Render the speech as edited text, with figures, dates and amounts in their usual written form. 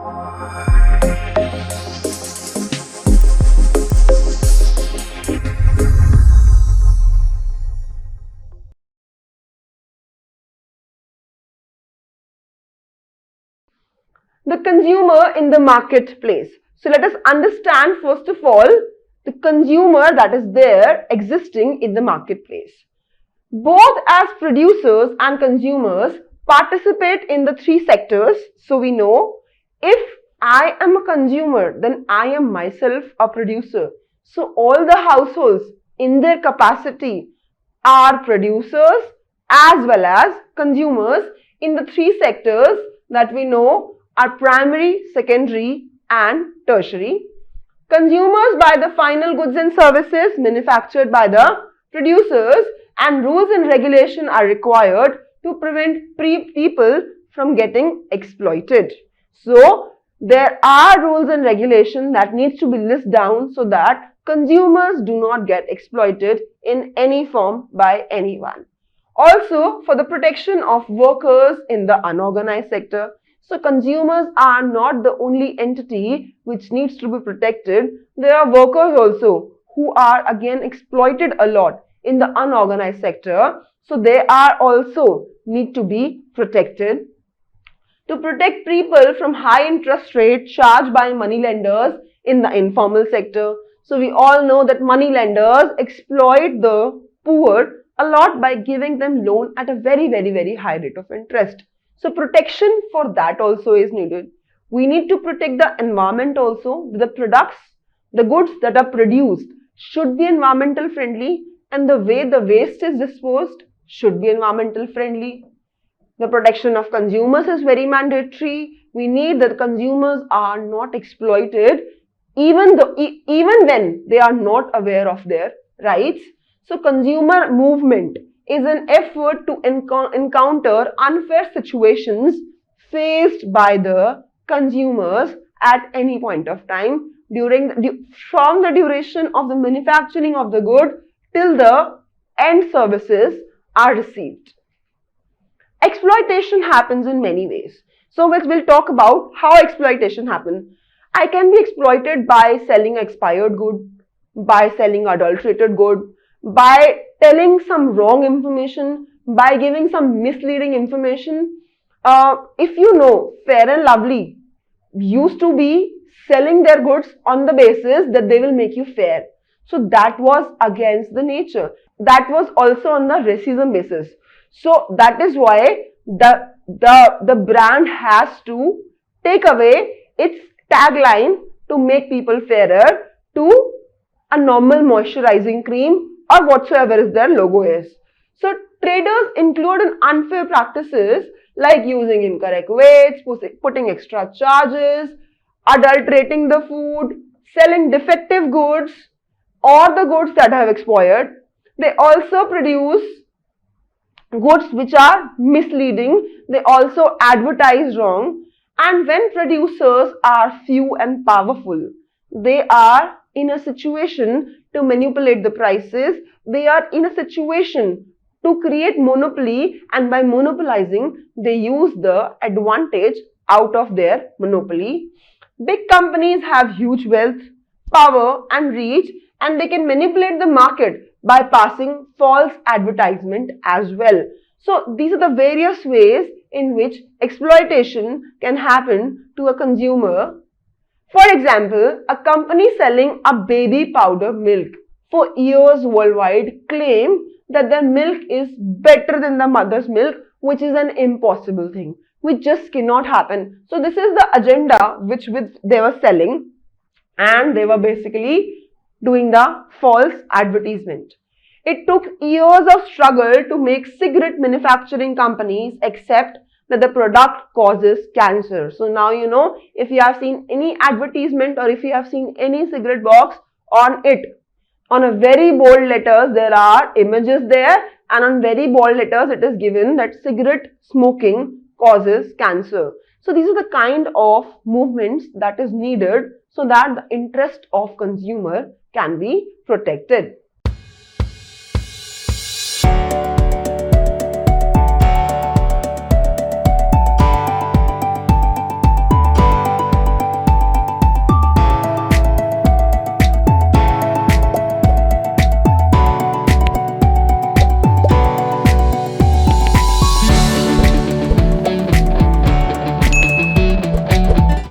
The consumer in the marketplace. So let us understand first of all the consumer that is there existing in the marketplace. Both as producers and consumers participate in the three sectors. So we know if I am a consumer, then I am myself a producer. So all the households in their capacity are producers as well as consumers in the three sectors that we know are primary, secondary and tertiary. Consumers buy the final goods and services manufactured by the producers, and rules and regulation are required to prevent people from getting exploited. So there are rules and regulations that needs to be listed down so that consumers do not get exploited in any form by anyone. Also, for the protection of workers in the unorganized sector. So consumers are not the only entity which needs to be protected. There are workers also who are again exploited a lot in the unorganized sector. So they are also need to be protected. To protect people from high interest rate charged by money lenders in the informal sector. So we all know that money lenders exploit the poor a lot by giving them loan at a very high rate of interest. So protection for that also is needed. We need to protect the environment also. The products, the goods that are produced should be environmental friendly, and the way the waste is disposed should be environmental friendly. The protection of consumers is very mandatory. We need that consumers are not exploited even when they are not aware of their rights. So consumer movement is an effort to encounter unfair situations faced by the consumers at any point of time from the duration of the manufacturing of the good till the end services are received. Exploitation happens in many ways. So we'll talk about how exploitation happens. I can be exploited by selling expired good, by selling adulterated good, by telling some wrong information, by giving some misleading information. If you know, Fair and Lovely used to be selling their goods on the basis that they will make you fair. So that was against the nature. That was also on the racism basis. So that is why the brand has to take away its tagline to make people fairer to a normal moisturizing cream or whatsoever is their logo is. So traders include in unfair practices like using incorrect weights, putting extra charges, adulterating the food, selling defective goods or the goods that have expired. They also produce goods which are misleading. They also advertise wrong. And when producers are few and powerful, they are in a situation to manipulate the prices. They are in a situation to create monopoly, and by monopolizing, they use the advantage out of their monopoly. Big companies have huge wealth, power and reach, and they can manipulate the market by passing false advertisement as well. So these are the various ways in which exploitation can happen to a consumer. For example, a company selling a baby powder milk for years worldwide claim that their milk is better than the mother's milk, which is an impossible thing, which just cannot happen. So this is the agenda which they were selling, and they were basically doing the false advertisement. It took years of struggle to make cigarette manufacturing companies accept that the product causes cancer. So now you know, if you have seen any advertisement or if you have seen any cigarette box, on it, on a very bold letters, there are images there, and on very bold letters it is given that cigarette smoking causes cancer. So these are the kind of movements that is needed so that the interest of consumer can be protected.